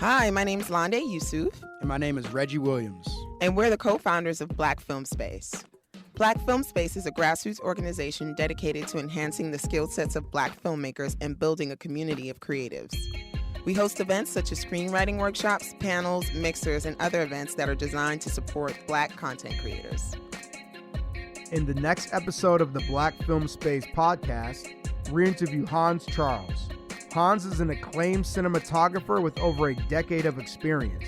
Hi, my name is Londe Yusuf. And my name is Reggie Williams. And we're the co-founders of Black Film Space. Black Film Space is a grassroots organization dedicated to enhancing the skill sets of Black filmmakers and building a community of creatives. We host events such as screenwriting workshops, panels, mixers, and other events that are designed to support Black content creators. In the next episode of the Black Film Space podcast, we interview Hans Charles. Hans is an acclaimed cinematographer with over a decade of experience.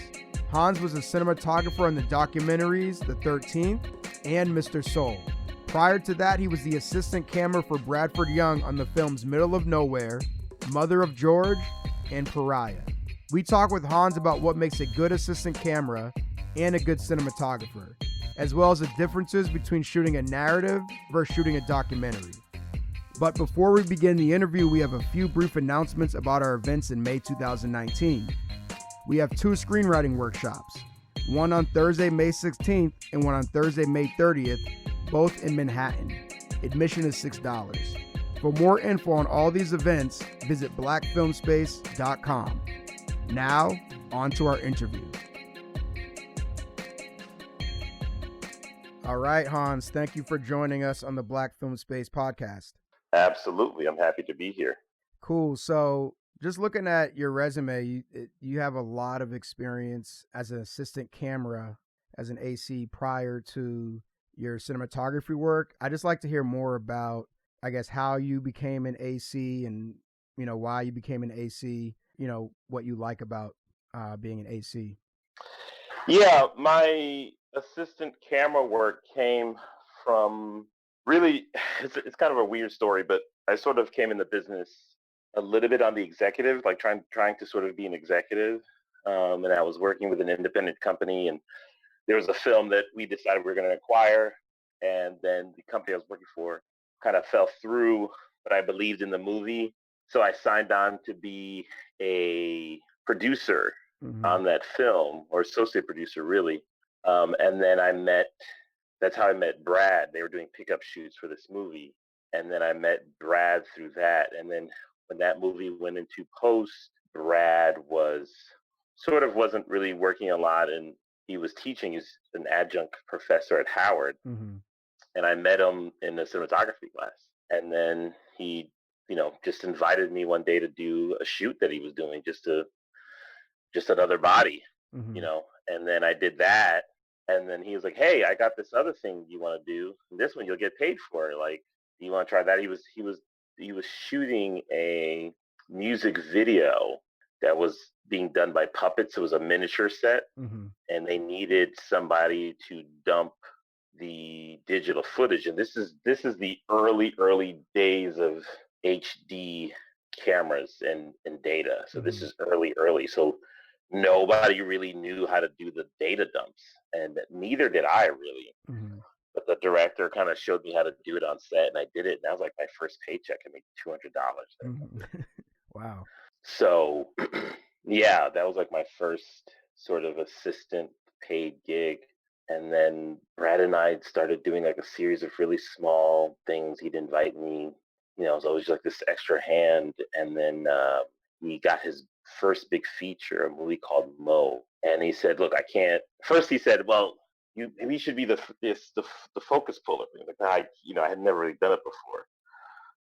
Hans was a cinematographer on the documentaries The 13th and Mr. Soul. Prior to that, he was the assistant camera for Bradford Young on the films Middle of Nowhere, Mother of George, and Pariah. We talk with Hans about what makes a good assistant camera and a good cinematographer, as well as the differences between shooting a narrative versus shooting a documentary. But before we begin the interview, we have a few brief announcements about our events in May 2019. We have 2 screenwriting workshops, one on Thursday, May 16th, and one on Thursday, May 30th, both in Manhattan. Admission is $6. For more info on all these events, visit blackfilmspace.com. Now, on to our interview. All right, Hans, thank you for joining us on the Black Film Space podcast. Absolutely. I'm happy to be here. Cool. So just looking at your resume, you have a lot of experience as an assistant camera, as an AC prior to your cinematography work. I just like to hear more about, I guess, how you became an AC and, why you became an AC, what you like about being an AC. Yeah, my assistant camera work came from really, it's kind of a weird story, but I sort of came in the business a little bit on the executive, like trying to sort of be an executive. And I was working with an independent company, and there was a film that we decided we were going to acquire. And then the company I was working for kind of fell through, but I believed in the movie. So I signed on to be a producer on that film, or associate producer, really. And then that's how I met Brad. They were doing pickup shoots for this movie. And then I met Brad through that. And then when that movie went into post, Brad wasn't really working a lot, and he was teaching. He's an adjunct professor at Howard. And I met him in the cinematography class. And then he, just invited me one day to do a shoot that he was doing, just another body, and then I did that. And then he was like, "Hey, I got this other thing you want to do. And this one you'll get paid for. Like, do you want to try that?" He was shooting a music video that was being done by puppets. It was a miniature set, and they needed somebody to dump the digital footage. And this is the early days of HD cameras and data. So this is early. So nobody really knew how to do the data dumps, and neither did I really. But the director kind of showed me how to do it on set, and I did it. And that was like my first paycheck. I made $200. Wow. So, yeah, that was like my first sort of assistant paid gig. And then Brad and I started doing like a series of really small things. He'd invite me, it was always like this extra hand. And then he got his first big feature, a movie called Mo. And he said, "Look, I can't." First he said, "Well, we should be the focus puller." Like, I had never really done it before.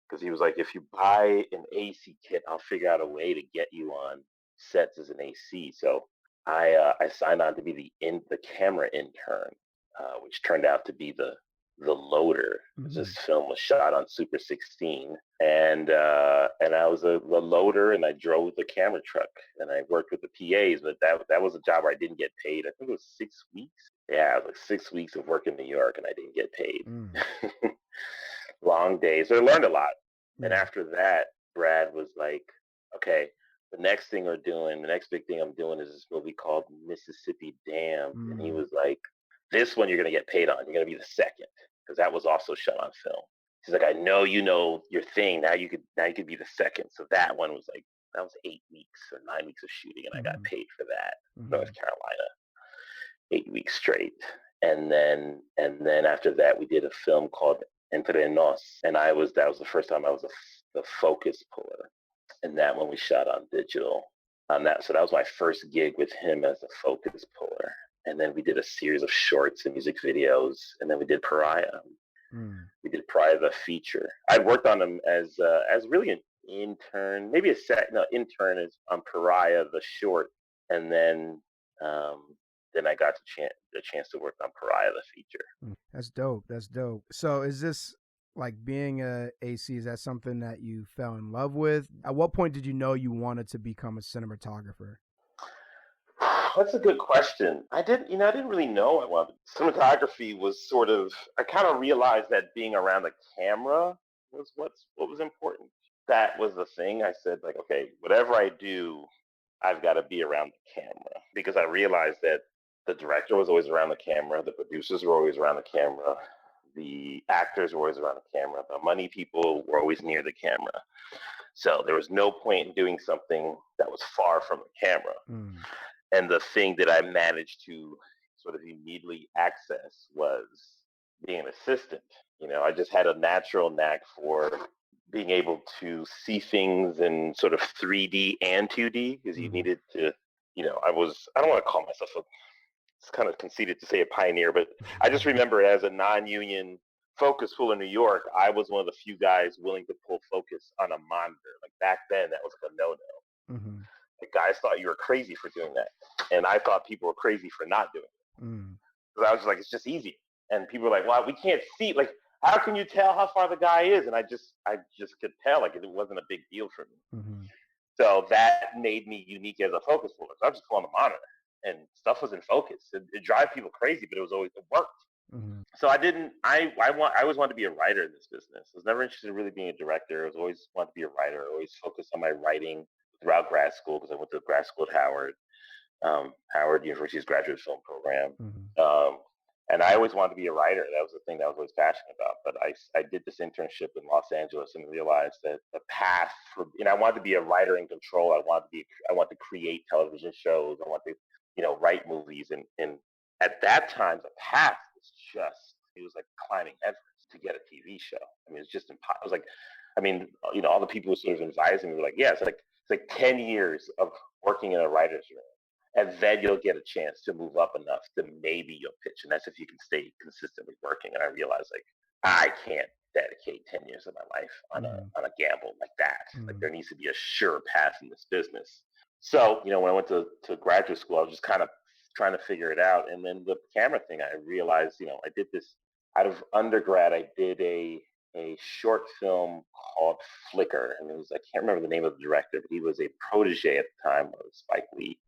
Because he was like, "If you buy an AC kit, I'll figure out a way to get you on sets as an AC." So I signed on to be the camera intern, which turned out to be the loader. This film was shot on Super 16, and I was the loader, and I drove the camera truck, and I worked with the PAs. But that was a job where I didn't get paid. I think it was 6 weeks. Yeah, it was like 6 weeks of work in New York, and I didn't get paid. Long days. So I learned a lot. And after that, Brad was like, "Okay, the next big thing I'm doing is this movie called Mississippi Dam." And he was like, "This one you're going to get paid on. You're going to be the second." Because that was also shot on film. He's like, "I know you know your thing. Now you could be the second." So that one was like, that was 8 weeks or 9 weeks of shooting, and I got paid for that. North Carolina, 8 weeks straight. And then after that, we did a film called Entre Nos, and that was the first time I was the focus puller, and that one we shot on digital. on that. So that was my first gig with him as a focus puller. And then we did a series of shorts and music videos, and then we did Pariah. We did Pariah the feature. I worked on him as really an intern, maybe intern is on Pariah the short, and then I got the chance to work on Pariah the feature. That's dope. That's dope. So is this like being a AC? Is that something that you fell in love with? At what point did you know you wanted to become a cinematographer? That's a good question. I didn't really know I wanted. Cinematography was sort of, I kind of realized that being around the camera was what was important. That was the thing. I said, like, okay, whatever I do, I've got to be around the camera, because I realized that the director was always around the camera, the producers were always around the camera, the actors were always around the camera, the money people were always near the camera. So there was no point in doing something that was far from the camera. And the thing that I managed to sort of immediately access was being an assistant. I just had a natural knack for being able to see things in sort of 3D and 2D, because you needed to, I don't want to call myself it's kind of conceited to say a pioneer, but I just remember as a non-union focus puller in New York, I was one of the few guys willing to pull focus on a monitor. Like back then, that was like a no-no. The guys thought you were crazy for doing that, and I thought people were crazy for not doing it. Because I was just like, it's just easy. And people were like, well, we can't see. Like, how can you tell how far the guy is? And I just could tell, like, it wasn't a big deal for me. So that made me unique as a focus puller. So I was just pulling the monitor, and stuff was in focus. It drive people crazy, but it worked. So I always wanted to be a writer in this business. I was never interested in really being a director. I was always wanted to be a writer. I always focused on my writing throughout grad school, because I went to grad school at Howard University's graduate film program. And I always wanted to be a writer. That was the thing that I was always passionate about. But I did this internship in Los Angeles and realized that the path for, I wanted to be a writer in control. I wanted to create television shows. I wanted to, write movies. And at that time, the path was it was like climbing Everest to get a TV show. I mean, it's just impossible. It was like, all the people who sort of advised me were like, yeah, it's like 10 years of working in a writer's room. And then you'll get a chance to move up enough to maybe you'll pitch. And that's if you can stay consistently working. And I realized, like, I can't dedicate 10 years of my life on a gamble like that. Like, there needs to be a sure path in this business. So, when I went to graduate school, I was just kind of trying to figure it out. And then the camera thing, I realized, I did this out of undergrad. I did a short film called Flicker. And I can't remember the name of the director, but he was a protege at the time of Spike Lee.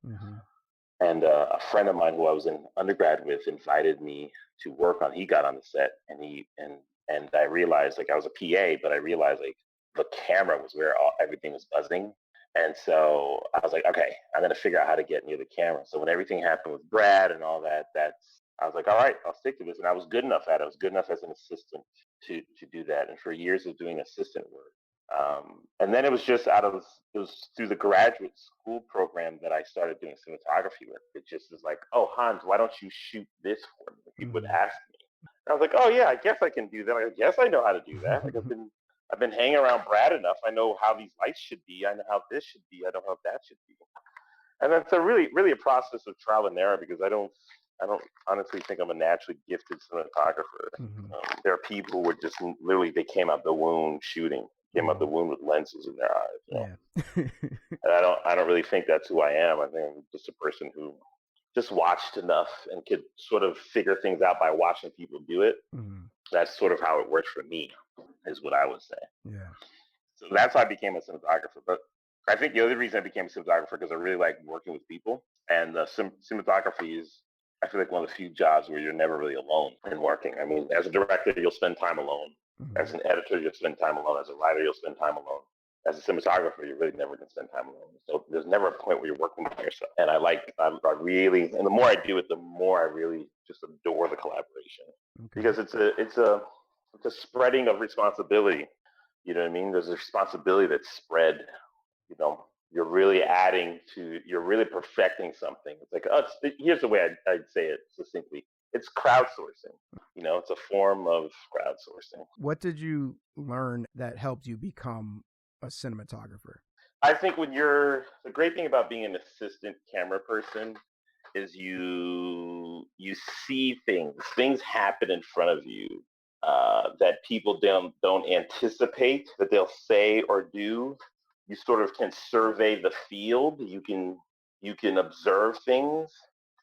And a friend of mine who I was in undergrad with invited me to work on. He got on the set, and I realized, like, I was a PA, but I realized, like, the camera was where everything was buzzing. And so I was like, okay, I'm gonna figure out how to get near the camera. So when everything happened with Brad and all that, I was like, all right, I'll stick to this. And I was good enough at it. I was good enough as an assistant to do that. And for years of doing assistant work. And then it was through the graduate school program that I started doing cinematography work. It just was like, oh, Hans, why don't you shoot this for me? People would ask me. And I was like, oh yeah, I guess I can do that. I guess I know how to do that. Like, I've been hanging around Brad enough. I know how these lights should be. I know how this should be. I know how that should be. And that's really a process of trial and error, because I don't honestly think I'm a naturally gifted cinematographer. There are people who were just literally, they came out the womb shooting. Came out the womb with lenses in their eyes. And I don't really think that's who I am. I think I'm just a person who just watched enough and could sort of figure things out by watching people do it. That's sort of how it worked for me, is what I would say. So that's how I became a cinematographer. But I think the other reason I became a cinematographer, because I really like working with people. And cinematography is, I feel like, one of the few jobs where you're never really alone in working. I mean, as a director, you'll spend time alone. As an editor, you'll spend time alone. As a writer, you'll spend time alone. As a cinematographer, you're really never going to spend time alone. So there's never a point where you're working by yourself. And I really, and the more I do it, the more I really just adore the collaboration, because it's a spreading of responsibility. You know what I mean? There's a responsibility that's spread. You're really you're really perfecting something. It's like, here's the way I'd say it succinctly. It's crowdsourcing. It's a form of crowdsourcing. What did you learn that helped you become a cinematographer? I think the great thing about being an assistant camera person is you see things happen in front of you that people don't anticipate that they'll say or do. You sort of can survey the field. You can observe things,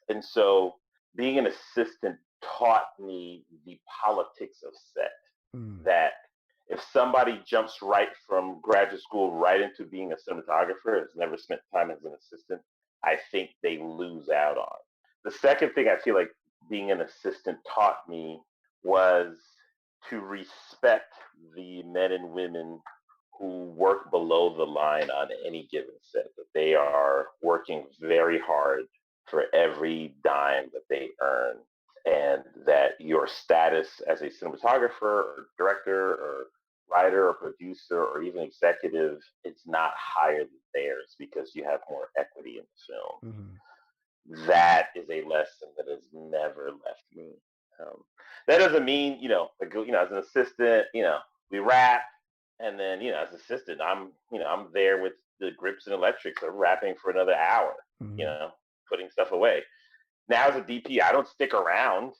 and so being an assistant taught me the politics of set. That if somebody jumps right from graduate school right into being a cinematographer, has never spent time as an assistant, I think they lose out on. The second thing I feel like being an assistant taught me was to respect the men and women who work below the line on any given set, that they are working very hard for every dime that they earn, and that your status as a cinematographer or director or writer or producer or even executive is not higher than theirs because you have more equity in the film. Mm-hmm. That is a lesson that has never left me. That doesn't mean, as an assistant, we wrap, and then, as an assistant, I'm there with the grips and electrics. I'm wrapping for another hour, Mm-hmm. putting stuff away. Now as a DP, I don't stick around.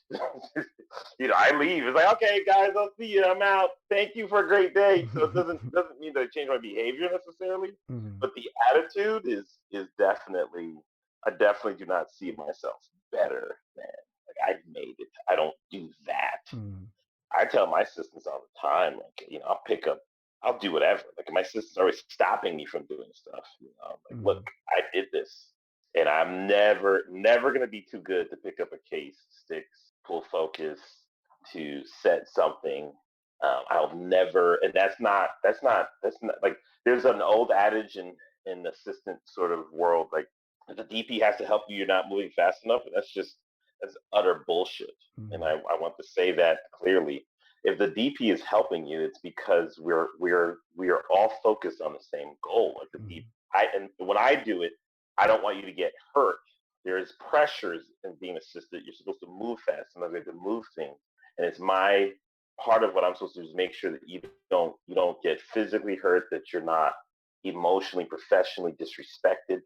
I leave. It's like, okay, guys, I'll see you. I'm out. Thank you for a great day. So it doesn't mean that I change my behavior necessarily, Mm-hmm. but the attitude is definitely. I definitely do not see myself better than I've made it. I don't do that. Mm-hmm. I tell my assistants all the time, I'll pick up, I'll do whatever. Like my assistants are always stopping me from doing stuff. Look, I did this, and I'm never going to be too good to pick up a case, sticks, pull focus, to set something. I'll never, and that's not like, there's an old adage in the assistant sort of world, like, if the DP has to help you, you're not moving fast enough. That's utter bullshit. Mm-hmm. And I want to say that clearly. If the DP is helping you, it's because we are all focused on the same goal. Like the DP, and when I do it, I don't want you to get hurt. There is pressures in being assistant. You're supposed to move fast, sometimes you have to move things, and it's my part of what I'm supposed to do is make sure that you don't get physically hurt, that you're not emotionally, professionally disrespected.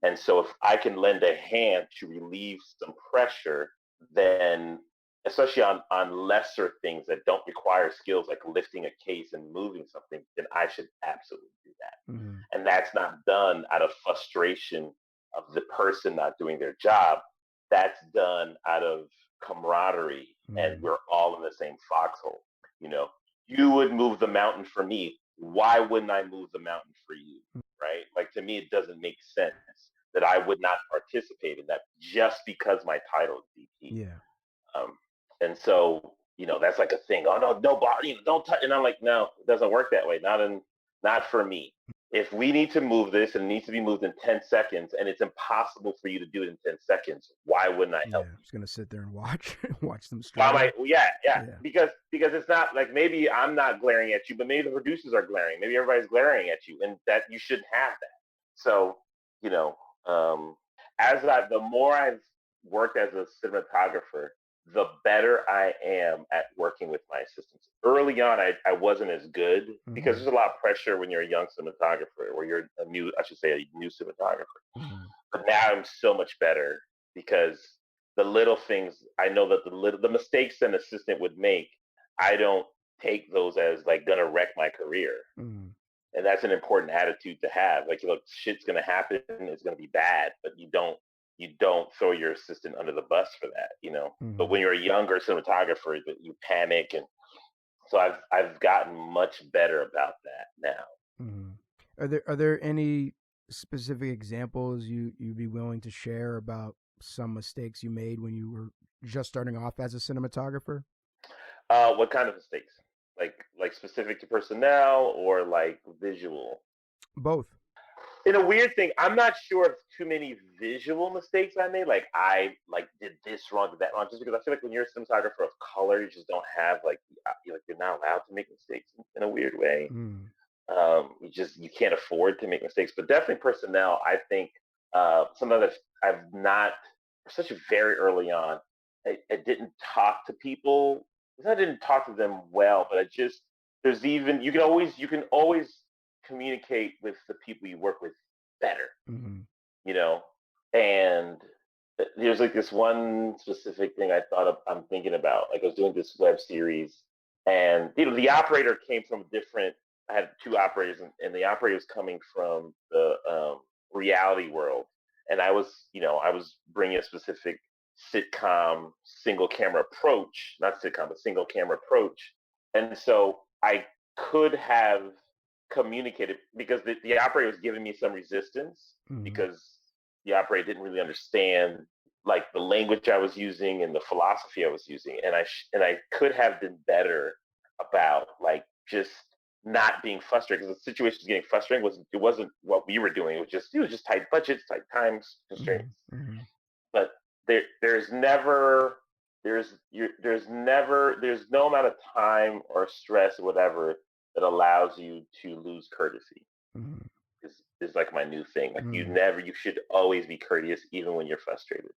And so if I can lend a hand to relieve some pressure, then especially on lesser things that don't require skills like lifting a case and moving something, then I should absolutely do that. Mm-hmm. And that's not done out of frustration of the person not doing their job. That's done out of camaraderie, and we're all in the same foxhole. You would move the mountain for me. Why wouldn't I move the mountain for you? Right? Like, to me, it doesn't make sense that I would not participate in that just because my title is DP. Yeah. And so, that's like a thing. Oh no, don't touch. And I'm like, no, it doesn't work that way. Not for me. If we need to move this and it needs to be moved in 10 seconds and it's impossible for you to do it in 10 seconds, why wouldn't I help you? I'm just going to sit there and watch them struggle. Yeah. Because it's not like, maybe I'm not glaring at you, but maybe the producers are glaring. Maybe everybody's glaring at you, and that you shouldn't have that. So, the more I've worked as a cinematographer, the better I am at working with my assistants. Early on, I wasn't as good because there's a lot of pressure when you're a young cinematographer, or you're a new cinematographer. Mm-hmm. But now I'm so much better because the little things, I know that the mistakes an assistant would make, I don't take those as like gonna wreck my career. Mm-hmm. And that's an important attitude to have. Like, look, shit's gonna happen, it's gonna be bad, but you don't throw your assistant under the bus for that, Mm-hmm. But when you're a younger cinematographer, you panic, and so I've gotten much better about that now. Mm-hmm. Are there any specific examples you'd be willing to share about some mistakes you made when you were just starting off as a cinematographer? What kind of mistakes? Like specific to personnel or like visual? Both. In a weird thing, I'm not sure of too many visual mistakes I made. Like, I did this wrong, did that wrong, just because I feel like when you're a cinematographer of color, you just don't have you're not allowed to make mistakes in a weird way. Mm. You can't afford to make mistakes. But definitely personnel, I think some of I've not, especially very early on, I didn't talk to people. I didn't talk to them well, but you can always communicate with the people you work with better, Mm-hmm. you know? And there's like this one specific thing I'm thinking about. Like I was doing this web series, and the operator came from different. I had two operators, and the operator was coming from the reality world, and I was bringing a specific sitcom single camera approach, not sitcom, but single camera approach, and so I could have communicated because the operator was giving me some resistance Mm-hmm. because the operator didn't really understand like the language I was using and the philosophy I was using, and I could have been better about like just not being frustrated because the situation was getting frustrating. It wasn't what we were doing. It was just tight budgets, tight times constraints. Mm-hmm. But there's no amount of time or stress or whatever that allows you to lose courtesy. Mm-hmm. Is like my new thing. Like you should always be courteous even when you're frustrated,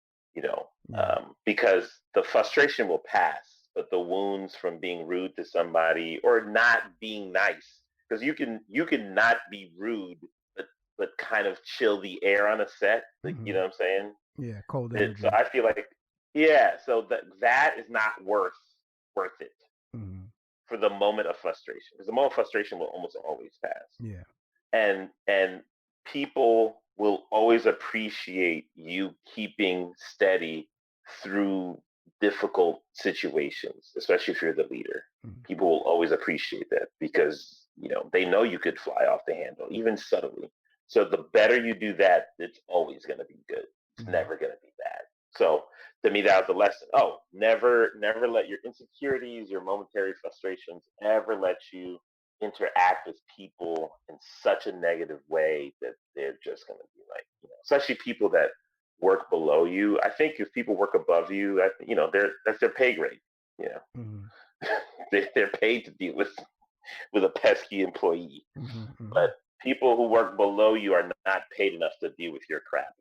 because the frustration will pass, but the wounds from being rude to somebody or not being nice, because you can not be rude, but kind of chill the air on a set. Like, you know what I'm saying? Yeah, cold energy. So I feel like, yeah, so that is not worth it for the moment of frustration, because the moment of frustration will almost always pass. Yeah. And people will always appreciate you keeping steady through difficult situations, especially if you're the leader. People will always appreciate that because they know you could fly off the handle, even subtly. So the better you do that, it's always going to be good. It's never going to be bad. So to me, that was the lesson. Oh, never let your insecurities, your momentary frustrations ever let you interact with people in such a negative way that they're just going to be like, especially people that work below you. I think if people work above you, that's their pay grade. They're paid to deal with a pesky employee. But people who work below you are not paid enough to deal with your crap.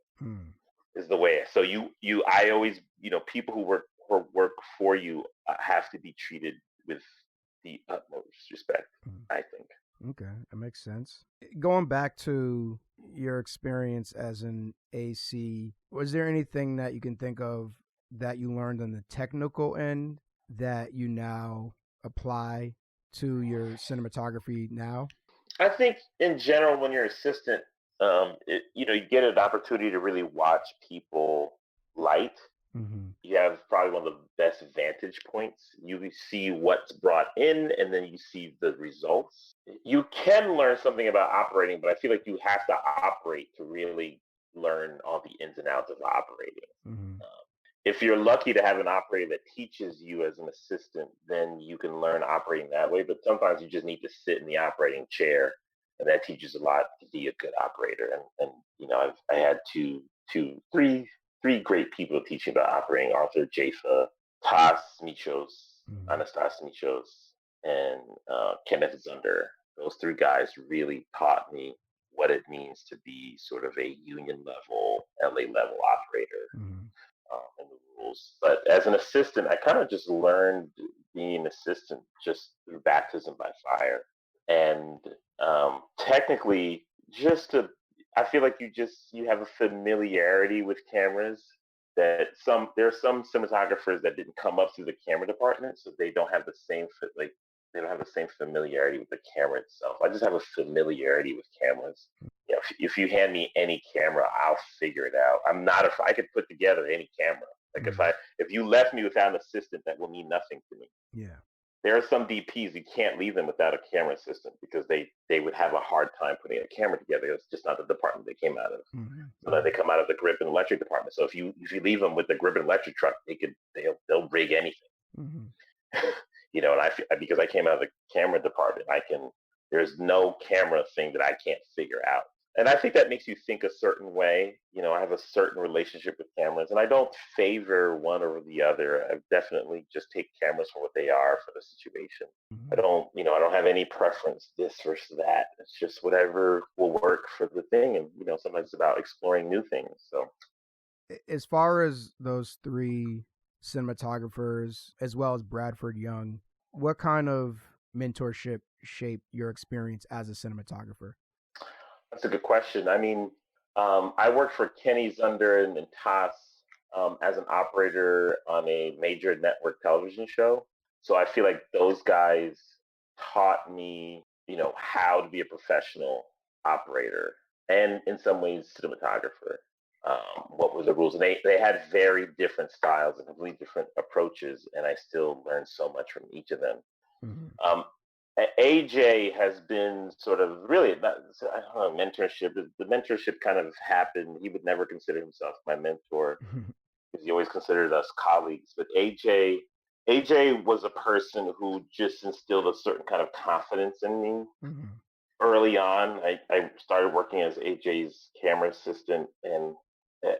Is the way. So I always, people who work for you have to be treated with the utmost respect, I think. Okay, that makes sense. Going back to your experience as an AC, was there anything that you can think of that you learned on the technical end that you now apply to your cinematography now? I think in general, when you're assistant, you get an opportunity to really watch people light. You have probably one of the best vantage points. You see what's brought in, and then you see the results. You can learn something about operating, but I feel like you have to operate to really learn all the ins and outs of operating. If you're lucky to have an operator that teaches you as an assistant, then you can learn operating that way. But sometimes you just need to sit in the operating chair, and that teaches a lot to be a good operator. And I had three great people teaching about operating: Arthur Jaffa, Anastas Michos, and Kenneth Zunder. Those three guys really taught me what it means to be sort of a union level, LA level operator. And the rules. But as an assistant, I kind of just learned being an assistant just through baptism by fire. And technically, I feel like you have a familiarity with cameras that there are some cinematographers that didn't come up through the camera department, so they don't have the same familiarity with the camera itself. I just have a familiarity with cameras. If you hand me any camera, I'll figure it out. I could put together any camera. Like if you left me without an assistant, that will mean nothing to me. Yeah. There are some DPs you can't leave them without a camera assistant because they would have a hard time putting a camera together. It's just not the department they came out of. So that they come out of the grip and electric department. So if you leave them with the grip and electric truck, they'll rig anything. And because I came out of the camera department, there's no camera thing that I can't figure out. And I think that makes you think a certain way. I have a certain relationship with cameras, and I don't favor one over the other. I definitely just take cameras for what they are for the situation. I don't have any preference, this versus that. It's just whatever will work for the thing. And, sometimes it's about exploring new things. So as far as those three cinematographers, as well as Bradford Young, what kind of mentorship shaped your experience as a cinematographer? That's a good question. I mean, I worked for Kenny Zunder and Toss as an operator on a major network television show. So I feel like those guys taught me, how to be a professional operator and in some ways cinematographer. What were the rules? And they had very different styles and completely different approaches, and I still learned so much from each of them. Mhm. AJ has been sort of really not, I don't know, mentorship. The mentorship kind of happened. He would never consider himself my mentor because he always considered us colleagues. But AJ was a person who just instilled a certain kind of confidence in me. Mhm. Early on, I started working as AJ's camera assistant, and uh,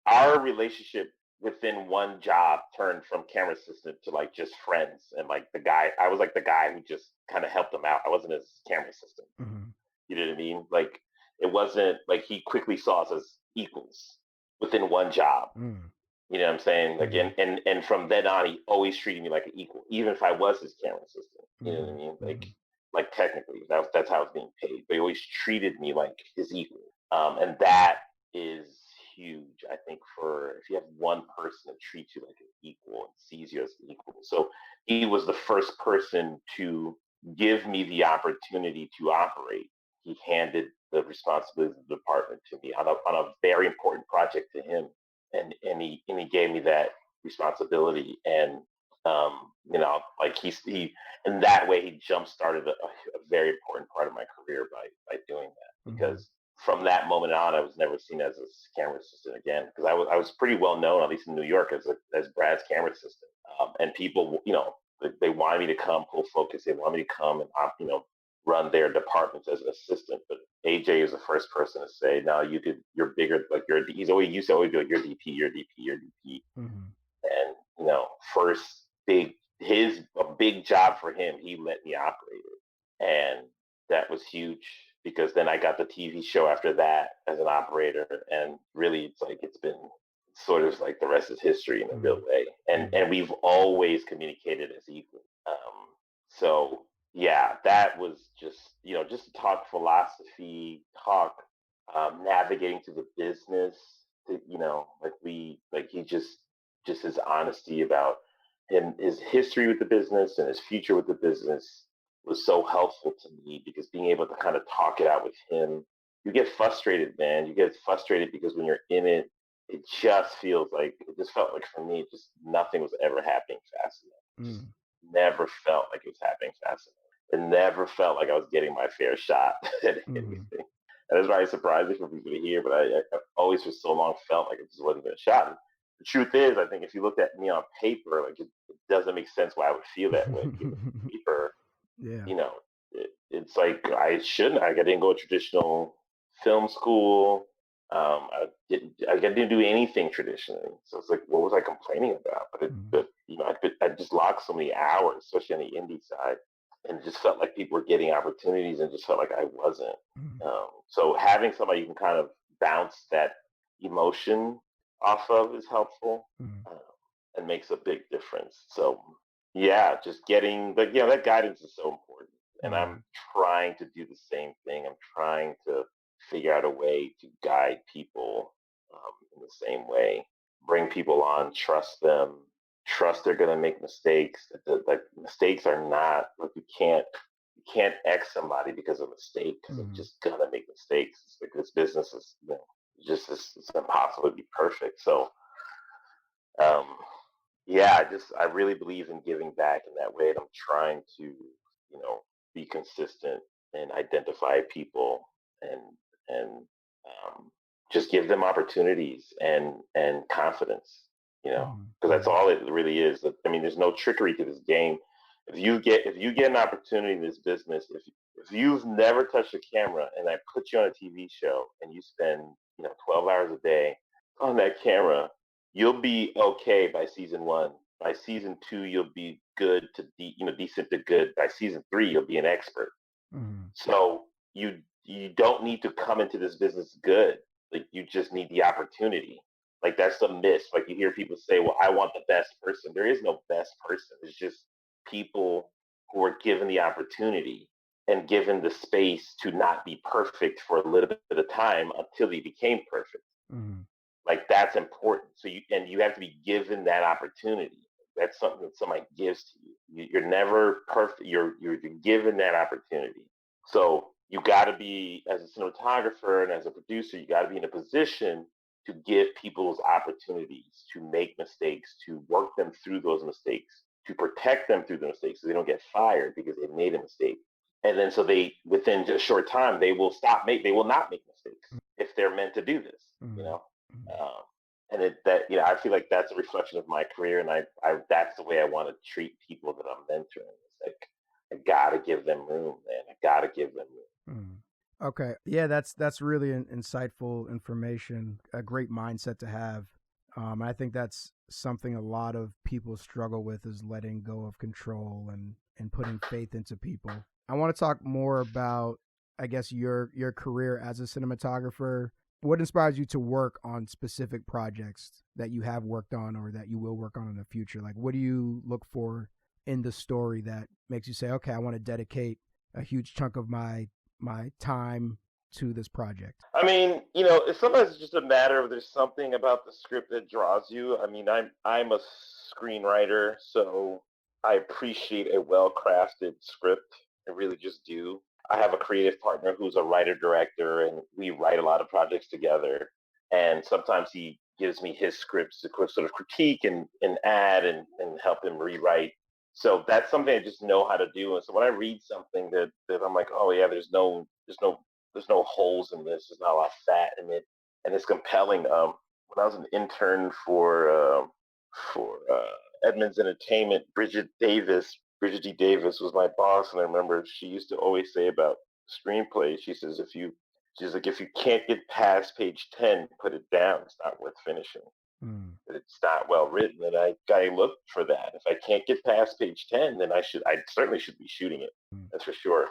our relationship within one job turned from camera assistant to like just friends. And like I was like the guy who just kind of helped him out. I wasn't his camera assistant. Mhm. You know what I mean? Like it wasn't like he quickly saw us as equals within one job. Mhm. You know what I'm saying? Like Mhm. and from then on, he always treated me like an equal, even if I was his camera assistant. You know what I Mhm. mean? Mhm. Like technically, that's how I was being paid. But he always treated me like his equal, and that is huge. I think for if you have one person that treats you like an equal and sees you as an equal. So he was the first person to give me the opportunity to operate. He handed the responsibility of the department to me on a very important project to him, and he gave me that responsibility, and like he in that way he jump started a very important part of my career by doing that, Mhm. because from that moment on I was never seen as a camera assistant again, because I was pretty well known, at least in New York, as Brad's camera assistant, and people they wanted me to come pull focus, they wanted me to come and run their departments as an assistant. But AJ is the first person to say, "No, you're bigger. Like he's always used to always be like, you're DP, you're DP, you're DP." Mhm. And first a big job for him, he let me operate it, and that was huge, because then I got the TV show after that as an operator, and really it's been sort of like the rest is history in a real Mhm. way, and Mhm. and we've always communicated as equal. So yeah, that was just to talk philosophy, talk navigating to the business, like he just his honesty about his history with the business and his future with the business was so helpful to me, because being able to kind of talk it out with him, you get frustrated, man. You get frustrated because when you're in it, it just felt like for me, just nothing was ever happening fast enough. It just Mhm. never felt like it was happening fast enough. It never felt like I was getting my fair shot at Mhm. anything. And it's very surprising for people to hear, but I always for so long felt like it just wasn't getting shot. And the truth is, I think if you looked at me on paper, like it doesn't make sense why I would feel that way. If you look at paper, Yeah. it's like I didn't go to traditional film school. I didn't do anything traditionally. So it's like, what was I complaining about? Mhm. I just logged so many hours, especially on the indie side, and it just felt like people were getting opportunities, and just felt like I wasn't. Mhm. So having somebody you can kind of bounce that emotion off of is helpful, Mhm. uh, and makes a big difference. So yeah, just getting, but that guidance is so important, and I'm Mhm. trying to do the same thing. I'm trying to figure out a way to guide people in the same way, bring people on, trust them, trust they're going to make mistakes. Like mistakes are not like you can't X somebody because of a mistake, because they're Mhm. just gonna make mistakes. It's like this business is just it's impossible to be perfect. So um, yeah, I really believe in giving back in that way, and I'm trying to be consistent and identify people, and and just give them opportunities and confidence, Mhm. because that's Mhm. all it really is. I mean, there's no trickery to this game. If you get an opportunity in this business, if you've never touched a camera and I put you on a TV show and you spend 12 hours a day on that camera, you'll be okay by season one. By season two, you'll be good to decent to good. By season three, you'll be an expert. Mhm. So you don't need to come into this business good. Like you just need the opportunity. Like that's the miss. Like you hear people say, "Well, I want the best person." There is no best person. It's just people who are given the opportunity. and given the space to not be perfect for a little bit of time until they became perfect. Mm-hmm. Like, that's important. So you have to be given that opportunity. That's something that somebody gives to you. You're never perfect. You're given that opportunity. So you got to be, as a cinematographer and as a producer, you got to be in a position to give people's opportunities to make mistakes, to work them through those mistakes, to protect them through the mistakes so they don't get fired because they made a mistake. And then so they, within a short time, they will not make mistakes if they're meant to do this, you know? And I feel like that's a reflection of my career, and I that's the way I want to treat people that I'm mentoring. It's like, I gotta give them room, man. I gotta give them room. Okay, yeah, that's really insightful information. A great mindset to have. I think that's something a lot of people struggle with, is letting go of control and putting faith into people. I want to talk more about, I guess, your career as a cinematographer. What inspires you to work on specific projects that you have worked on or that you will work on in the future? Like, what do you look for in the story that makes you say, okay, I want to dedicate a huge chunk of my time to this project? I mean, sometimes it's just a matter of, there's something about the script that draws you. I mean, I'm a screenwriter, so I appreciate a well-crafted script. I really just do. I have a creative partner who's a writer-director, and we write a lot of projects together. And sometimes he gives me his scripts to sort of critique and add and help him rewrite. So that's something I just know how to do. And so when I read something that I'm like, oh yeah, there's no holes in this. There's not a lot of fat in it, and it's compelling. When I was an intern for Edmunds Entertainment, Bridget D. Davis was my boss, and I remember she used to always say about screenplays. She says, if you can't get past page 10, put it down. It's not worth finishing. It's not well written, and I look for that. If I can't get past page 10, then I certainly should be shooting it. That's for sure.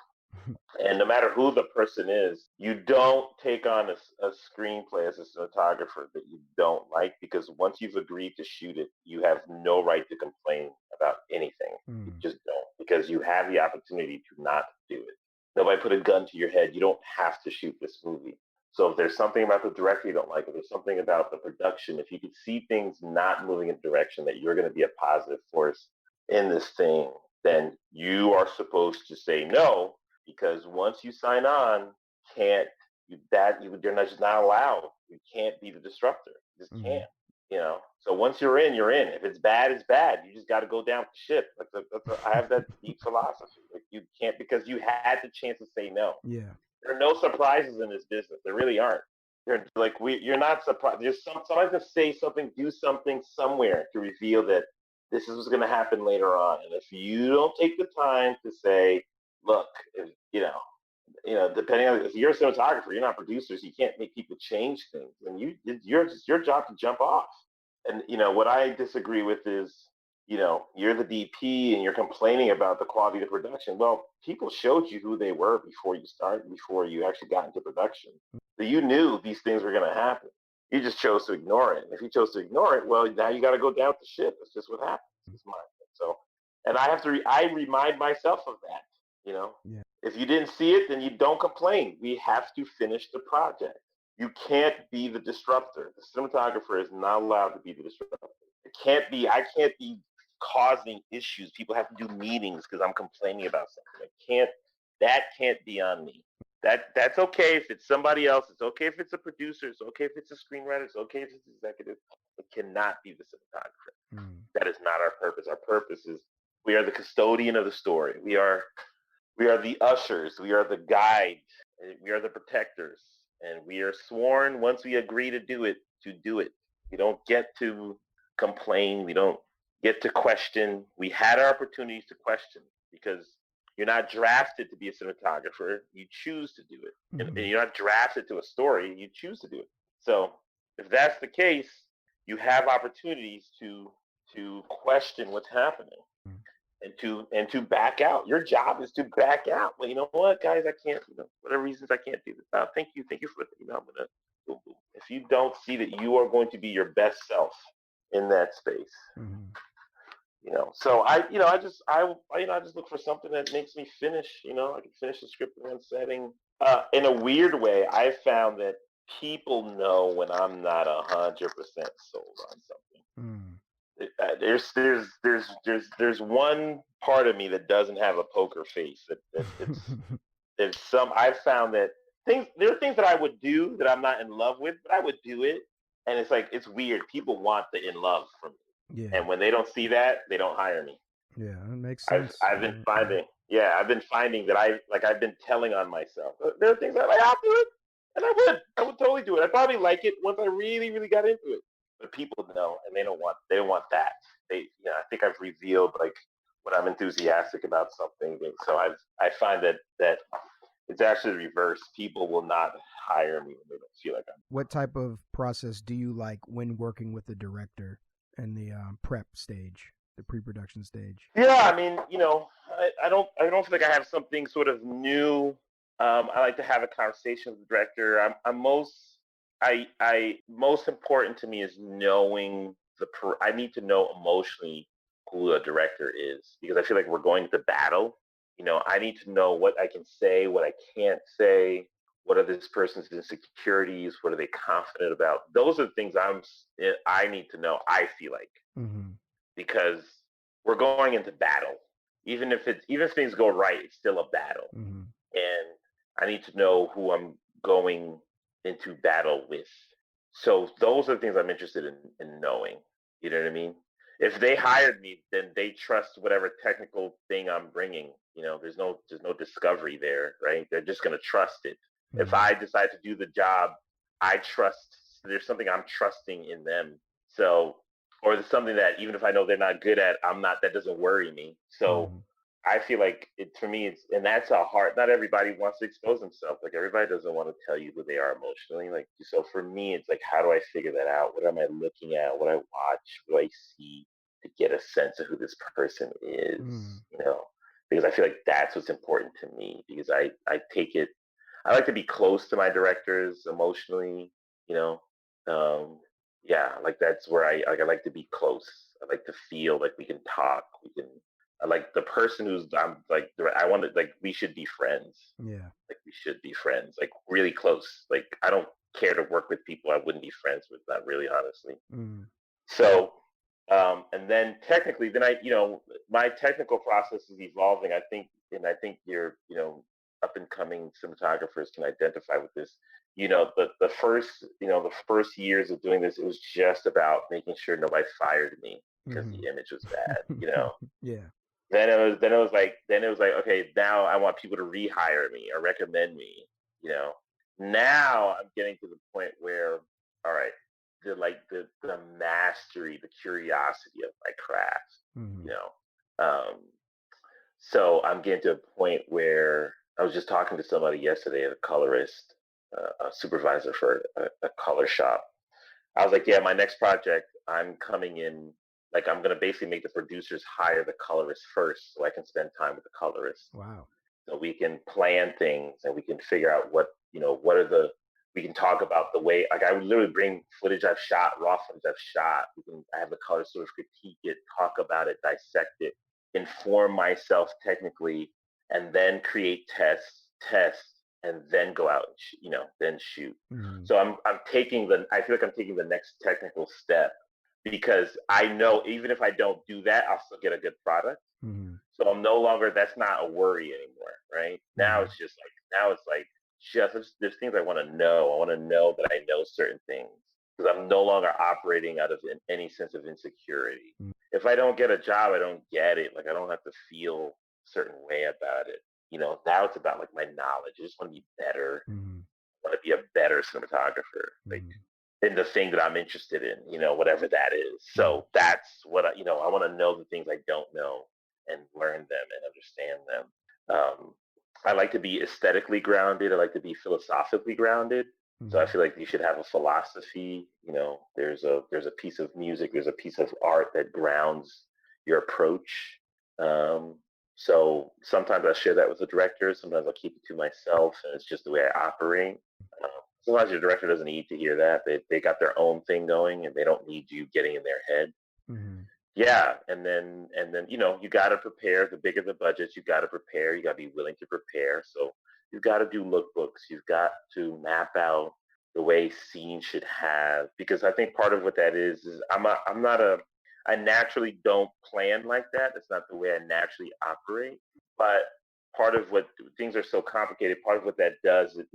And no matter who the person is, you don't take on a screenplay as a cinematographer that you don't like, because once you've agreed to shoot it, you have no right to complain about anything. You just don't, because you have the opportunity to not do it. Nobody put a gun to your head. You don't have to shoot this movie. So if there's something about the director you don't like, if there's something about the production, if you could see things not moving in a direction that you're going to be a positive force in this thing, then you are supposed to say no. Because once you sign on, you're just not allowed. You can't be the disruptor. You just can't. So once you're in, you're in. If it's bad, it's bad. You just got to go down the ship. I have that deep philosophy. Like, you can't, because you had the chance to say no. Yeah. There are no surprises in this business. There really aren't. You're not surprised. Somebody's gonna say something, do something somewhere to reveal that this is what's going to happen later on. And if you don't take the time to say, look, depending on, if you're a cinematographer, you're not producers, you can't make people change things. And it's your job to jump off. And, what I disagree with is, you're the DP and you're complaining about the quality of the production. Well, people showed you who they were before you actually got into production. So you knew these things were going to happen. You just chose to ignore it. And if you chose to ignore it, well, now you got to go down the ship. It's just what happens. It's mine. So, and I remind myself of that. Yeah. If you didn't see it, then you don't complain. We have to finish the project. You can't be the disruptor. The cinematographer is not allowed to be the disruptor. I can't be causing issues. People have to do meetings because I'm complaining about something. That can't be on me. That's okay if it's somebody else. It's okay if it's a producer. It's okay if it's a screenwriter. It's okay if it's an executive. It cannot be the cinematographer. That is not our purpose. Our purpose is, we are the custodian of the story. We are the ushers. We are the guides. We are the protectors. And we are sworn, once we agree to do it, to do it. We don't get to complain. We don't get to question. We had our opportunities to question, because you're not drafted to be a cinematographer. You choose to do it. And you're not drafted to a story. You choose to do it. So if that's the case, you have opportunities to question what's happening. And to back out. Your job is to back out. Well, you know what, guys, I can't, whatever reasons I can't do this. Thank you for, I'm gonna boom, boom. If you don't see that you are going to be your best self in that space, So I just look for something that makes me finish. I can finish the script in one setting. In a weird way, I found that people know when I'm not 100% sold on something. There's one part of me that doesn't have a poker face. I found that there are things that I would do that I'm not in love with, but I would do it, and it's weird. People want the in love from me, and when they don't see that, they don't hire me. Yeah, that makes sense. I've been finding that I've been telling on myself. There are things I'll do it, and I would totally do it. I'd probably like it once I really, really got into it. But people know, and they don't want that. I think I've revealed when I'm enthusiastic about something. So I find that it's actually the reverse. People will not hire me when they don't feel like I'm. What type of process do you like when working with the director in the prep stage, the pre-production stage? Yeah, I mean, I don't feel like I have something sort of new. I like to have a conversation with the director. Most important to me is knowing I need to know emotionally who a director is, because I feel like we're going to battle. I need to know what I can say, what I can't say, what are this person's insecurities, what are they confident about. Those are the things I need to know. I feel like, because we're going into battle. Even if things go right, it's still a battle, and I need to know who I'm going into battle with. So those are the things I'm interested in knowing. You know what I mean? If they hired me, then they trust whatever technical thing I'm bringing. There's no discovery there, right? They're just going to trust it. If I decide to do the job, there's something I'm trusting in them. So, or there's something that even if I know they're not good at, that doesn't worry me. So I feel like for me, and that's not everybody wants to expose themselves. Like, everybody doesn't want to tell you who they are emotionally. So for me, it's like, how do I figure that out? What am I looking at? What I watch? What do I see to get a sense of who this person is? Because I feel like that's what's important to me, because I like to be close to my directors emotionally, that's where I like to be close. I like to feel like we can talk. I like the person we should be friends. Yeah. We should be friends, really close. I don't care to work with people I wouldn't be friends with, not really, honestly. So, and then technically, my technical process is evolving. I think you're, up and coming cinematographers can identify with this. The first years of doing this, it was just about making sure nobody fired me because the image was bad. Yeah. Then it was like, okay, now I want people to rehire me or recommend me. Now I'm getting to the point where, all right, the mastery, the curiosity of my craft. So I'm getting to a point where I was just talking to somebody yesterday, a colorist, a supervisor for a color shop. I was like, yeah, my next project, I'm coming in, I'm going to basically make the producers hire the colorist first so I can spend time with the colorist. Wow. So we can plan things and we can figure out we can talk about the way, I would literally bring footage I've shot, raw footage I've shot. I have the colorist sort of critique it, talk about it, dissect it, inform myself technically, and then create tests, and then go out and then shoot. So I feel like I'm taking the next technical step, because I know even if I don't do that, I'll still get a good product. So I'm no longer, that's not a worry anymore, right? Now it's just there's things I want to know. I want to know that I know certain things, because I'm no longer operating out of any sense of insecurity. If I don't get a job, I don't get it. I don't have to feel a certain way about it. Now it's about my knowledge. I just want to be better. I want to be a better cinematographer, in the thing that I'm interested in, whatever that is. So that's what I want to know the things I don't know and learn them and understand them. I like to be aesthetically grounded. I like to be philosophically grounded. So I feel like you should have a philosophy. There's a piece of music, there's a piece of art that grounds your approach. So sometimes I share that with the director. Sometimes I'll keep it to myself, and it's just the way I operate. Sometimes your director doesn't need to hear that. They got their own thing going, and they don't need you getting in their head. yeah, and then you got to prepare. The bigger the budgets, you got to prepare. You got to be willing to prepare. So you've got to do lookbooks. You've got to map out the way scenes should have, because I think part of what that is I'm not a I naturally don't plan like that. That's not the way I naturally operate. But part of what things are so complicated, part of what that does, it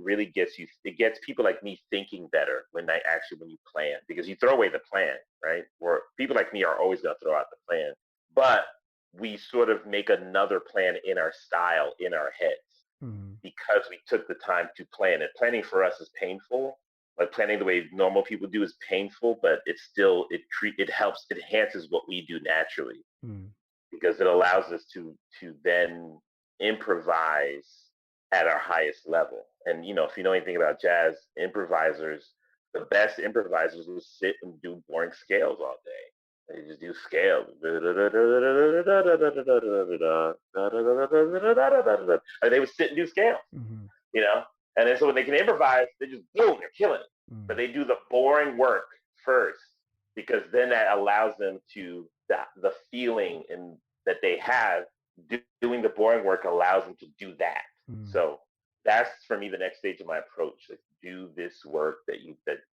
gets people like me thinking better when you plan, because you throw away the plan, right? Or people like me are always going to throw out the plan, but we sort of make another plan in our style in our heads, because we took the time to plan it. Planning for us is painful. Like planning the way normal people do is painful, but it helps, it enhances what we do naturally, because it allows us to then improvise at our highest level. And if you know anything about jazz improvisers, the best improvisers will sit and do boring scales all day. They just do scales. And they would sit and do scales, you know? And then so when they can improvise, they just boom, they're killing it. But they do the boring work first, because then that allows them to the feeling that they have doing the boring work allows them to do that. So that's for me the next stage of my approach. Like, do this work that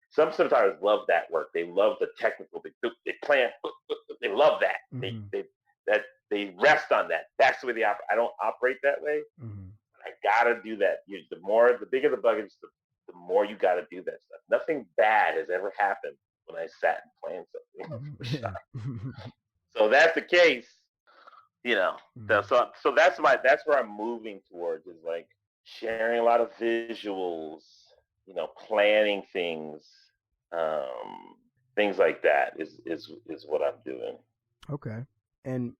some cinematographers love that work. They love the technical. They plan. They love that. They rest on that. That's the way they operate. I don't operate that way. I gotta do that. The bigger the budget, the more you gotta do that stuff. Nothing bad has ever happened when I sat and planned something. So that's the case, So that's where I'm moving towards, is like sharing a lot of visuals, planning things, things like that is what I'm doing. Okay. And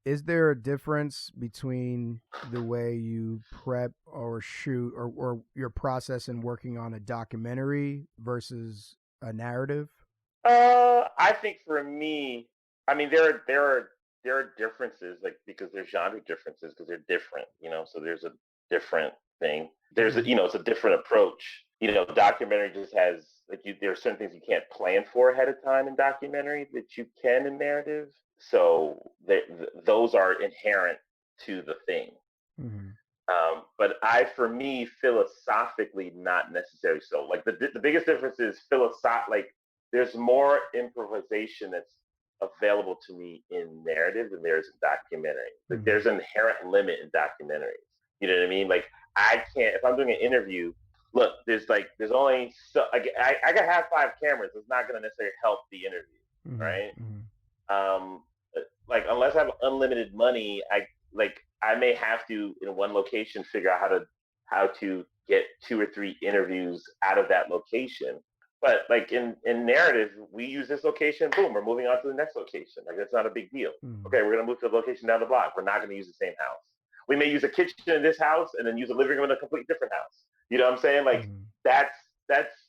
is there a difference between the way you prep or shoot or your process in working on a documentary versus a narrative? I think for me, I mean, there are differences, like, because there's genre differences, because they're different, so there's a different thing. It's a different approach. Documentary just has, like, there are certain things you can't plan for ahead of time in documentary that you can in narrative. So those are inherent to the thing. But for me, philosophically, not necessarily so. Like, the biggest difference is like, there's more improvisation that's available to me in narrative than there is in documentary. Like, there's an inherent limit in documentaries. You know what I mean? Like, I can't, if I'm doing an interview, look, there's only so, I can have 5 cameras. It's not going to necessarily help the interview, right? Like, unless I have unlimited money, I may have to, in one location, figure out how to get 2 or 3 interviews out of that location. But like in narrative, we use this location, boom, we're moving on to the next location. Like, that's not a big deal. Okay, we're gonna move to the location down the block. We're not gonna use the same house. We may use a kitchen in this house and then use a living room in a completely different house. You know what I'm saying? Like, that's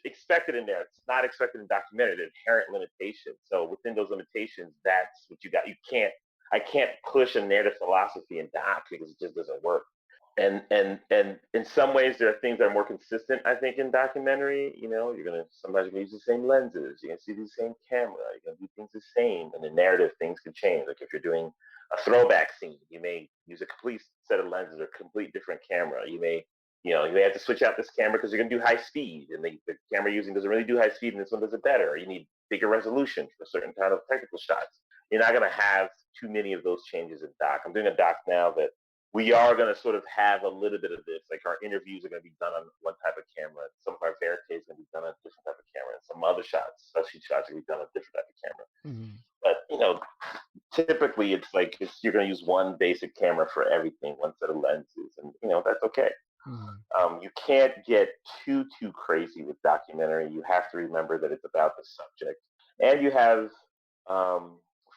expected in there. It's not expected in documentary. The inherent limitations. So within those limitations, that's what you got. I can't push a narrative philosophy in doc, because it just doesn't work. And in some ways, there are things that are more consistent, I think, in documentary. Sometimes you're gonna use the same lenses, you're gonna see the same camera, you're gonna do things the same. And in narrative, things can change. Like, if you're doing a throwback scene, you may use a complete set of lenses or a complete different camera. You may have to switch out this camera because you're gonna do high speed, and the camera using doesn't really do high speed, and this one does it better. Or you need bigger resolution for certain kind of technical shots. You're not gonna have too many of those changes in doc. I'm doing a doc now that we are going to sort of have a little bit of this. Like, our interviews are going to be done on one type of camera. Some of our verités are going to be done on a different type of camera. And some other shots, specialty shots, are going to be done on a different type of camera. But, typically it's like you're going to use one basic camera for everything, one set of lenses. And, that's okay. You can't get too crazy with documentary. You have to remember that it's about the subject. And you have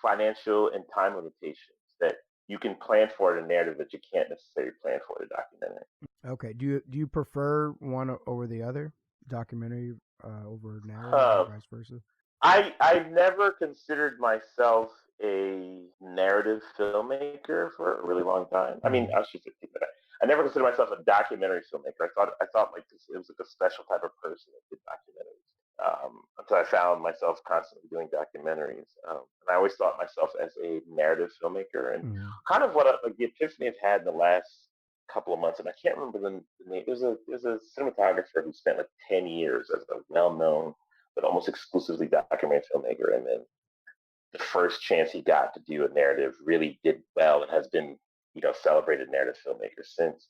financial and time limitations that you can plan for in a narrative that you can't necessarily plan for in a documentary. Okay. Do you prefer one over the other, documentary over narrative, or vice versa? I've never considered myself a narrative filmmaker for a really long time. I mean, I should say that. I never considered myself a documentary filmmaker. I thought like it was like a special type of person that did documentaries. until I found myself constantly doing documentaries. And I always thought myself as a narrative filmmaker, and kind of what the epiphany I've had in the last couple of months, and I can't remember the name. There's a cinematographer who spent like 10 years as a well-known but almost exclusively documentary filmmaker, and then the first chance he got to do a narrative really did well and has been, celebrated narrative filmmaker since.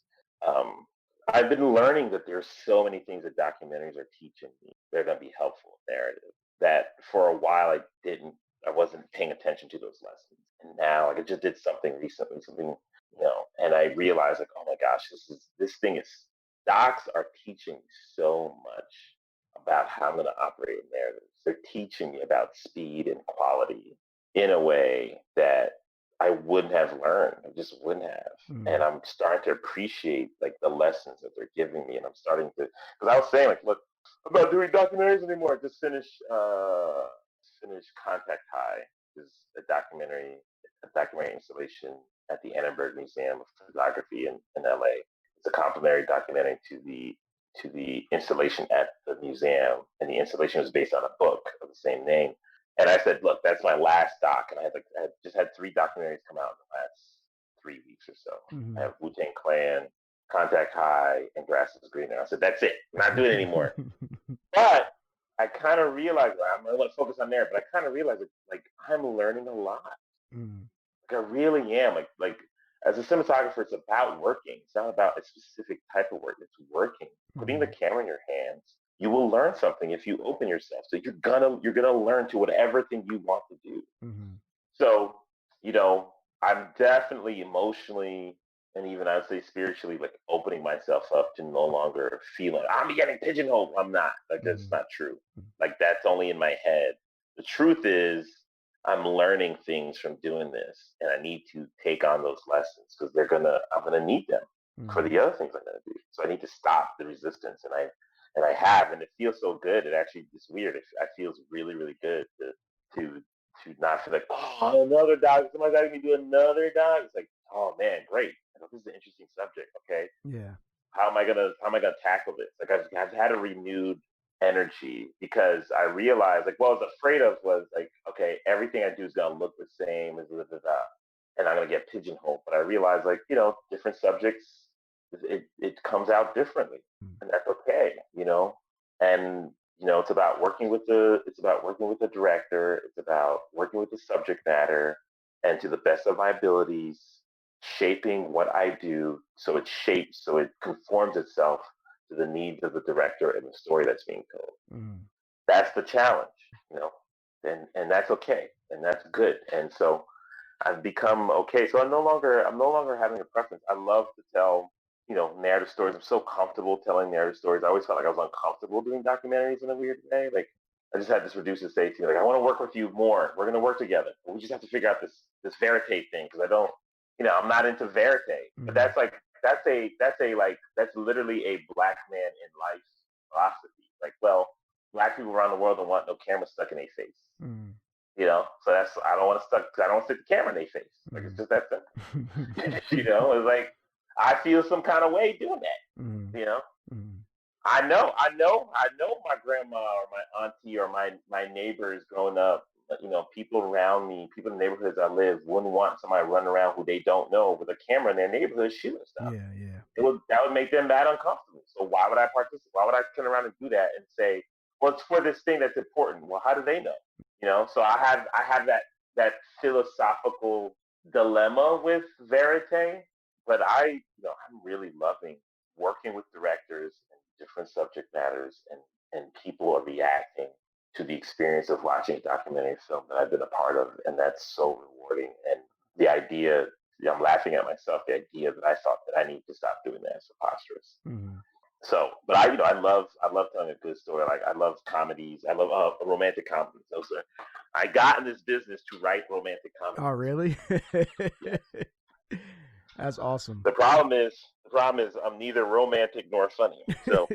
I've been learning that there's so many things that documentaries are teaching me that are going to be helpful in narrative, that for a while I wasn't paying attention to those lessons. And now I just did something recently, and I realized like, oh my gosh, docs are teaching me so much about how I'm going to operate in narratives. They're teaching me about speed and quality in a way that I wouldn't have learned. I just wouldn't have. And I'm starting to appreciate like the lessons that they're giving me. And I'm starting to, because I was saying like, look, I'm not doing documentaries anymore. I just finished Contact High, which is a documentary installation at the Annenberg Museum of Photography in LA. It's a complimentary documentary to the installation at the museum, and the installation was based on a book of the same name. And I said, look, that's my last doc. And I had just had 3 documentaries come out in the last 3 weeks or so. I have Wu-Tang Clan, Contact High, and Grass is Greener. I said, that's it. I'm not doing it anymore. But I kind of realized, I'm going to focus on there, but I kind of realized like I'm learning a lot. Like I really am. Like as a cinematographer, it's about working. It's not about a specific type of work. It's working. Putting the camera in your hands. You will learn something if you open yourself. So you're gonna learn to whatever thing you want to do. So, I'm definitely emotionally and even I would say spiritually like opening myself up to no longer feeling I'm getting pigeonholed. I'm not. Like that's not true. Like that's only in my head. The truth is I'm learning things from doing this, and I need to take on those lessons because I'm gonna need them for the other things I'm gonna do. So I need to stop the resistance, and I have, and it feels so good. It actually, it's weird. It feels really, really good to not feel like, oh, another dog. Somebody's asking me to do another dog. It's like, oh man, great. This is an interesting subject. Okay. Yeah. How am I gonna tackle this? Like I've had a renewed energy because I realized like what I was afraid of was like, okay, everything I do is gonna look the same as and I'm gonna get pigeonholed. But I realized like, different subjects, it comes out differently, and that's okay, and it's about working with the director. It's about working with the subject matter, and to the best of my abilities, shaping what I do so it conforms itself to the needs of the director and the story that's being told. That's the challenge, and that's okay, and that's good. And so I've become okay. So I'm no longer having a preference. I love to tell, narrative stories. I'm so comfortable telling narrative stories. I always felt like I was uncomfortable doing documentaries in a weird way. Like I just had this producer say to me, like, I want to work with you more. We're going to work together. But we just have to figure out this verite thing because I don't, I'm not into verite. But that's literally a Black man in life philosophy. Like, well, Black people around the world don't want no camera stuck in their face. So I don't want to stick the camera in their face. Like it's just that simple. It's like I feel some kind of way doing that. I know my grandma or my auntie or my neighbors growing up, people around me, people in the neighborhoods I live wouldn't want somebody running around who they don't know with a camera in their neighborhood shooting stuff. Yeah. That would make them that uncomfortable. So why would I participate? Why would I turn around and do that and say, well, it's for this thing that's important? Well, how do they know? So I have that philosophical dilemma with verite, but I'm really loving working with directors and different subject matters, and people are reacting to the experience of watching a documentary film that I've been a part of, and that's so rewarding. And the idea, I'm laughing at myself, the idea that I thought that I need to stop doing that is preposterous. So, but I love telling a good story. Like I love comedies. I love romantic comedies. So, I got in this business to write romantic comedies. Oh, really? That's awesome. The problem is I'm neither romantic nor funny. So,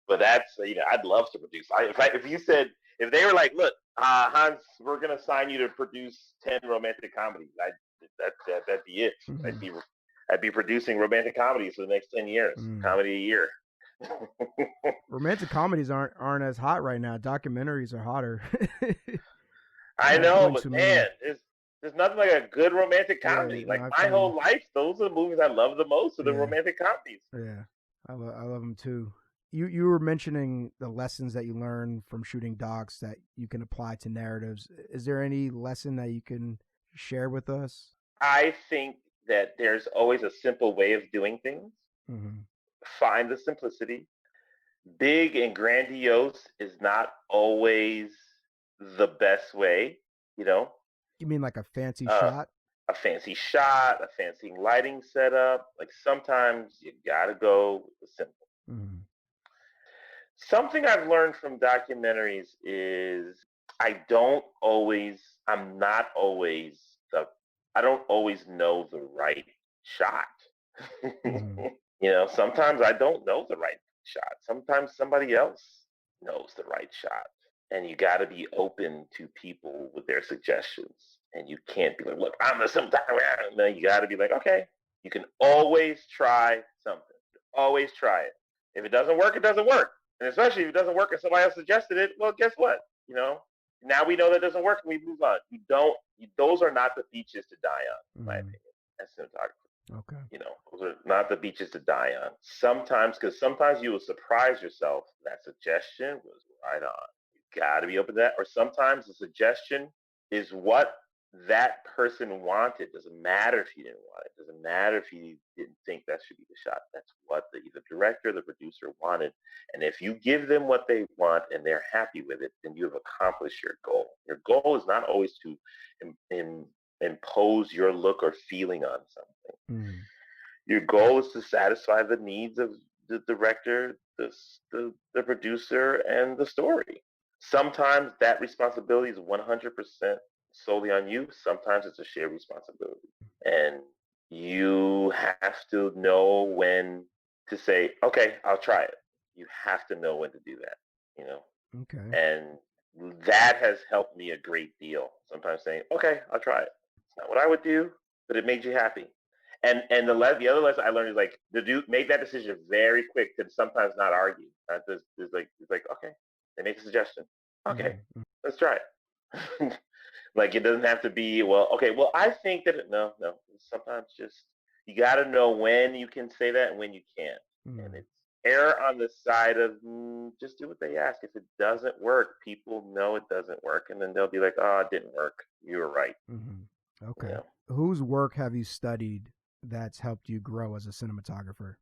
but that's I'd love to produce. If they were like, look, Hans, we're gonna sign you to produce 10 romantic comedies, that'd be it. I'd be producing romantic comedies for the next 10 years, comedy a year. Romantic comedies aren't as hot right now. Documentaries are hotter. I know, but man, there's nothing like a good romantic comedy. Yeah, my whole life, those are the movies I love the most, are the romantic comedies. Yeah, I love them too. You were mentioning the lessons that you learn from shooting docs that you can apply to narratives. Is there any lesson that you can share with us? I think that there's always a simple way of doing things. Mm-hmm. Find the simplicity. Big and grandiose is not always the best way, you know? You mean like a fancy shot? A fancy shot, a fancy lighting setup. Like sometimes you gotta go with the simple. Mm-hmm. Something I've learned from documentaries is I don't always know the right shot. Mm-hmm. You know, sometimes I don't know the right shot. Sometimes somebody else knows the right shot. And you got to be open to people with their suggestions. And you can't be like, look, I'm the cinematographer. No, you got to be like, okay, you can always try something. Always try it. If it doesn't work, it doesn't work. And especially if it doesn't work and somebody else suggested it, well, guess what? You know, now we know that doesn't work and we move on. Those are not the beaches to die on, in my opinion, as cinematographer. Okay. You know, those are not the beaches to die on. Sometimes you will surprise yourself. That suggestion was right on. You got to be open to that. Or sometimes the suggestion is what that person wanted. Doesn't matter if you didn't want it. Doesn't matter if you didn't think that should be the shot. That's what the director or the producer wanted. And if you give them what they want and they're happy with it, then you have accomplished your goal. Your goal is not always to impose your look or feeling on something. Mm. Your goal is to satisfy the needs of the director, the producer, and the story. Sometimes that responsibility is 100% solely on you. Sometimes it's a shared responsibility. And you have to know when to say, okay, I'll try it. You have to know when to do that, you know? Okay. And that has helped me a great deal. Sometimes saying, okay, I'll try it. It's not what I would do, but it made you happy. And the other lesson I learned is like make that decision very quick to sometimes not argue. It's like okay, they make a suggestion. Okay, let's try it. Like it doesn't have to be well. I think that no. Sometimes just you got to know when you can say that and when you can't. And it's err on the side of just do what they ask. If it doesn't work, people know it doesn't work, and then they'll be like, oh, it didn't work. You were right. Mm-hmm. Okay. You know? Whose work have you studied that's helped you grow as a cinematographer?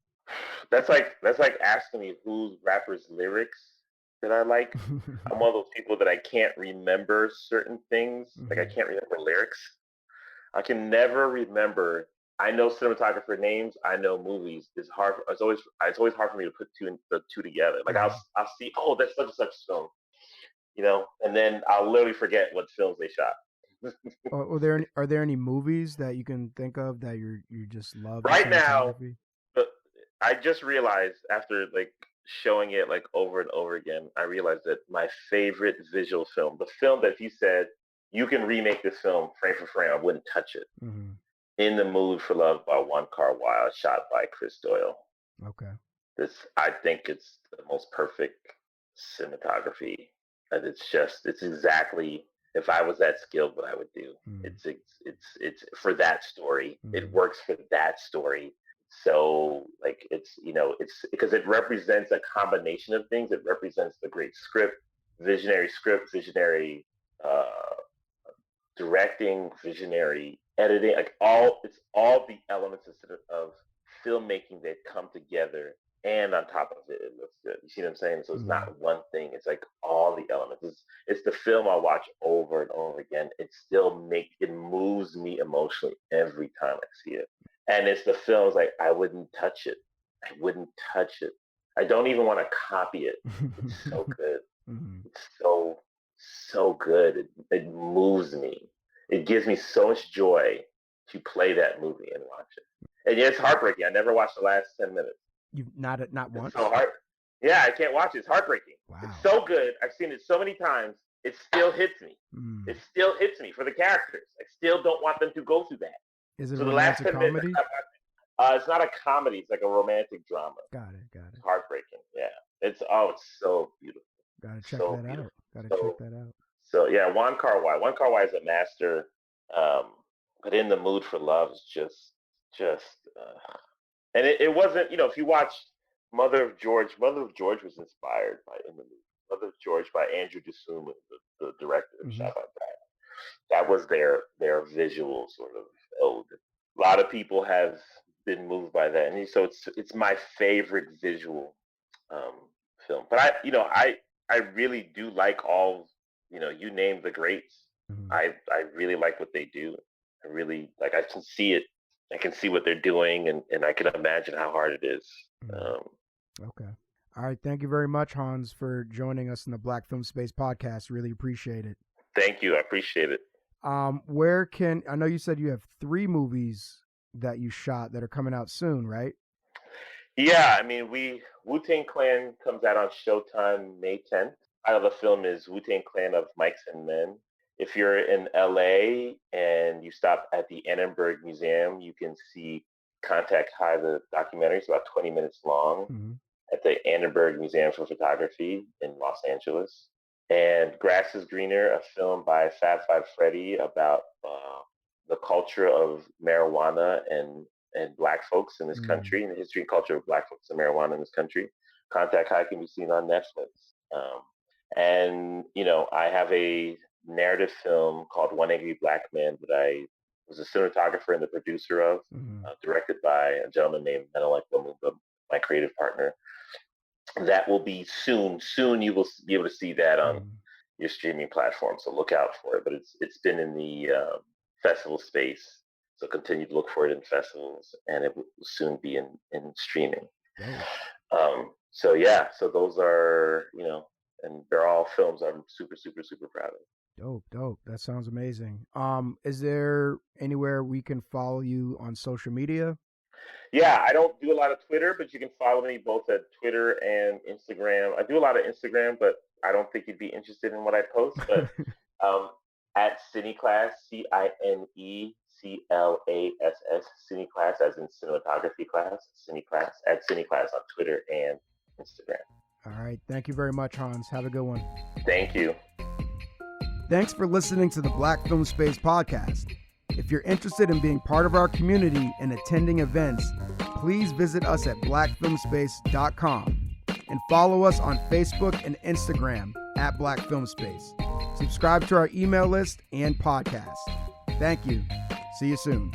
That's like asking me whose rappers' lyrics that I like. I'm one of those people that I can't remember certain things. Like I can't remember lyrics. I can never remember. I know cinematographer names. I know movies. It's hard. It's always hard for me to put the two together. Like I'll see, oh, that's such and such film, you know, and then I'll literally forget what films they shot. Are there any movies that you can think of that you just love right now? But I just realized after like showing it like over and over again, I realized that my favorite visual film, the film that if you said you can remake this film frame for frame, I wouldn't touch it. Mm-hmm. In the Mood for Love by One Kar Wai, shot by Chris Doyle. Okay. I think it's the most perfect cinematography. And it's exactly, if I was that skilled, what I would do. It's for that story. It works for that story. So like it's because it represents a combination of things. It represents the great visionary directing, visionary editing, like it's all the elements of filmmaking that come together, and on top of it, it looks good. You see what I'm saying? So it's not one thing. It's like all the elements. It's the film I'll watch over and over again. It moves me emotionally every time I see it. And it's the films like I wouldn't touch it. I don't even want to copy it. It's so good. It's so good. It moves me. It gives me so much joy to play that movie and watch it. And yeah, it's heartbreaking. I never watched the last 10 minutes. You've not once? It's so hard. Yeah, I can't watch it. It's heartbreaking. Wow. It's so good. I've seen it so many times. It still hits me. It still hits me for the characters. I still don't want them to go through that. Is it a romantic comedy? It's not a comedy. It's like a romantic drama. Got it. It's heartbreaking. Yeah. It's so beautiful. Gotta check So that beautiful. out. Gotta So, check that out. so yeah, Juan Kar-wai. Juan Kar-wai is a master, but In the Mood for Love is and it wasn't, if you watch Mother of George was inspired by In the Mood. Mother of George by Andrew D'Souza, the director, shot by Pariah. That was their visual sort of ode. A lot of people have been moved by that, and so it's my favorite visual film. But I really do like all, you name the greats. Mm-hmm. I really like what they do. I really like. I can see it. I can see what they're doing, and I can imagine how hard it is. Mm-hmm. Okay. All right. Thank you very much, Hans, for joining us in the Black Film Space podcast. Really appreciate it. Thank you. I appreciate it. I know you said you have 3 movies that you shot that are coming out soon, right? Yeah, I mean, Wu-Tang Clan comes out on Showtime May 10th. The title of the film is Wu-Tang Clan of Mics and Men. If you're in LA and you stop at the Annenberg Museum, you can see Contact High, the documentary. It's about 20 minutes long, mm-hmm. at the Annenberg Museum for Photography in Los Angeles. And Grass is Greener, a film by Fab Five Freddy about the culture of marijuana and Black folks in this country, and the history and culture of Black folks and marijuana in this country. Contact High can be seen on Netflix. And I have a narrative film called One Angry Black Man that I was a cinematographer and the producer of, directed by a gentleman named Menelik Lumumba, my creative partner. That will be soon. Soon you will be able to see that on your streaming platform. So look out for it. But it's been in the festival space. So continue to look for it in festivals, and it will soon be in streaming. So yeah, so those are, and they're all films I'm super, super, super proud of. Dope. That sounds amazing. Is there anywhere we can follow you on social media? Yeah, I don't do a lot of Twitter, but you can follow me both at Twitter and Instagram. I do a lot of Instagram, but I don't think you'd be interested in what I post. But at Cineclass, CINECLASS, Cineclass, as in cinematography class, Cineclass, at Cineclass on Twitter and Instagram. All right. Thank you very much, Hans. Have a good one. Thank you. Thanks for listening to the Black Film Space podcast. If you're interested in being part of our community and attending events, please visit us at blackfilmspace.com and follow us on Facebook and Instagram at Black Film Space. Subscribe to our email list and podcast. Thank you. See you soon.